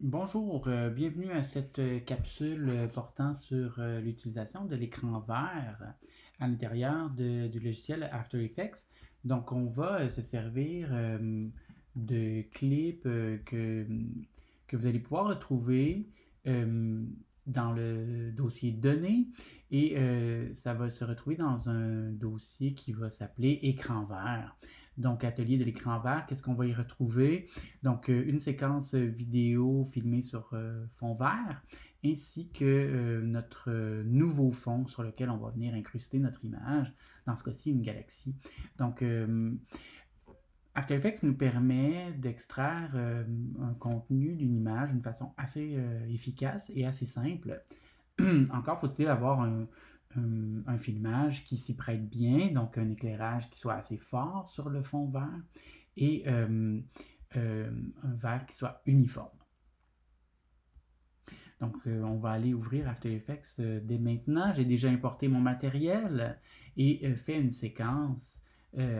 Bonjour, bienvenue à cette capsule portant sur l'utilisation de l'écran vert à l'intérieur du logiciel After Effects. Donc, on va se servir de clips que vous allez pouvoir retrouver euh, dans le dossier données et ça va se retrouver dans un dossier qui va s'appeler écran vert. Donc, atelier de l'écran vert, qu'est-ce qu'on va y retrouver? Donc, une séquence vidéo filmée sur fond vert, ainsi que notre nouveau fond sur lequel on va venir incruster notre image, dans ce cas-ci une galaxie. Donc, After Effects nous permet d'extraire un contenu d'une image d'une façon assez efficace et assez simple. Encore faut-il avoir un filmage qui s'y prête bien, donc un éclairage qui soit assez fort sur le fond vert et un vert qui soit uniforme. Donc, on va aller ouvrir After Effects dès maintenant. J'ai déjà importé mon matériel et fait une séquence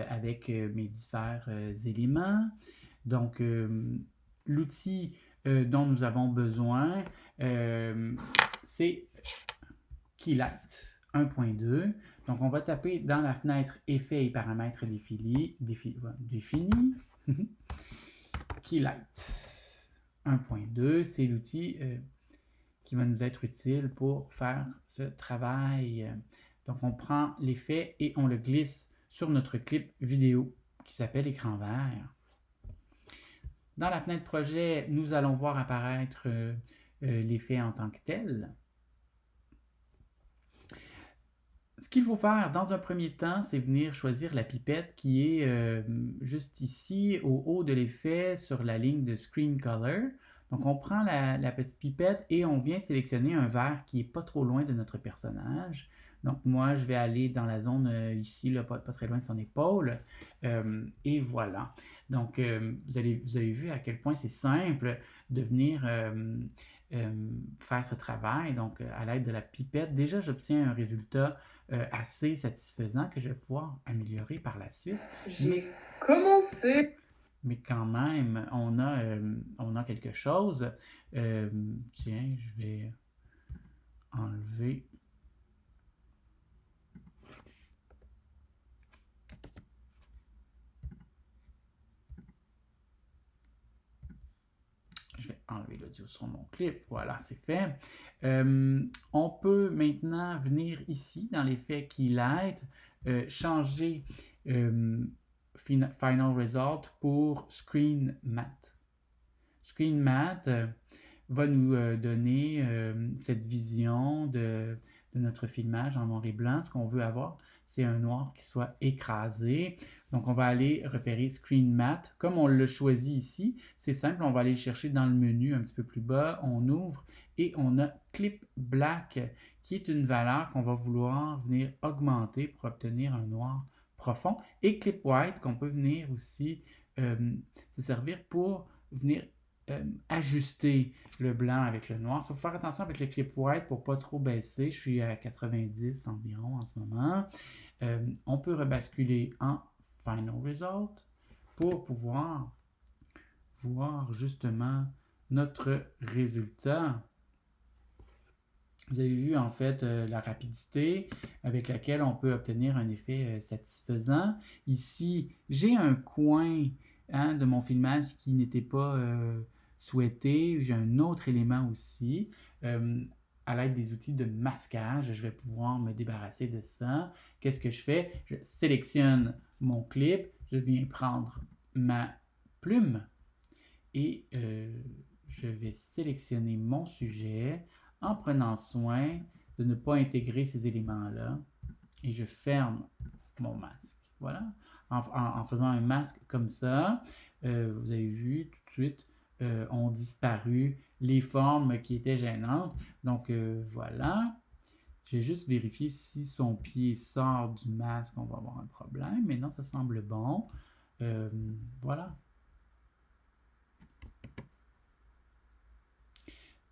avec mes divers éléments. Donc, l'outil dont nous avons besoin, c'est Keylight 1.2. Donc, on va taper dans la fenêtre Effets et paramètres définis. Keylight 1.2, c'est l'outil qui va nous être utile pour faire ce travail. Donc, on prend l'effet et on le glisse sur notre clip vidéo qui s'appelle écran vert. Dans la fenêtre projet, nous allons voir apparaître l'effet en tant que tel. Ce qu'il faut faire dans un premier temps, c'est venir choisir la pipette qui est juste ici, au haut de l'effet, sur la ligne de Screen Color. Donc, on prend la petite pipette et on vient sélectionner un vert qui n'est pas trop loin de notre personnage. Donc, moi, je vais aller dans la zone ici, là, pas très loin de son épaule. Et voilà. Donc, vous avez vu à quel point c'est simple de venir faire ce travail. Donc, à l'aide de la pipette, déjà, j'obtiens un résultat assez satisfaisant que je vais pouvoir améliorer par la suite. J'ai commencé. Mais quand même, on a quelque chose. Tiens, je vais enlever. Je vais enlever l'audio sur mon clip. Voilà, c'est fait. On peut maintenant venir ici dans l'effet Keylight, changer Final Result pour Screen Matte. Screen Matte va nous donner cette vision de notre filmage en noir et blanc. Ce qu'on veut avoir, c'est un noir qui soit écrasé. Donc, on va aller repérer Screen Matte. Comme on l'a choisi ici, c'est simple, on va aller chercher dans le menu un petit peu plus bas, on ouvre et on a Clip Black qui est une valeur qu'on va vouloir venir augmenter pour obtenir un noir profond. Et Clip White qu'on peut venir aussi se servir pour venir ajuster le blanc avec le noir. Il faut faire attention avec le clip white pour pas trop baisser. Je suis à 90 environ en ce moment. On peut rebasculer en Final Result pour pouvoir voir justement notre résultat. Vous avez vu en fait la rapidité avec laquelle on peut obtenir un effet satisfaisant. Ici, j'ai un coin de mon filmage qui n'était pas souhaité. J'ai un autre élément aussi. À l'aide des outils de masquage, je vais pouvoir me débarrasser de ça. Qu'est-ce que je fais? Je sélectionne mon clip, je viens prendre ma plume et je vais sélectionner mon sujet en prenant soin de ne pas intégrer ces éléments-là et je ferme mon masque. Voilà. En faisant un masque comme ça, vous avez vu tout de suite, ont disparu les formes qui étaient gênantes. Donc voilà. Je vais juste vérifier si son pied sort du masque, on va avoir un problème. Mais non, ça semble bon. Voilà.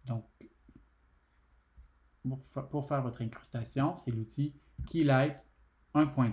Donc, pour faire votre incrustation, c'est l'outil Keylight 1.2.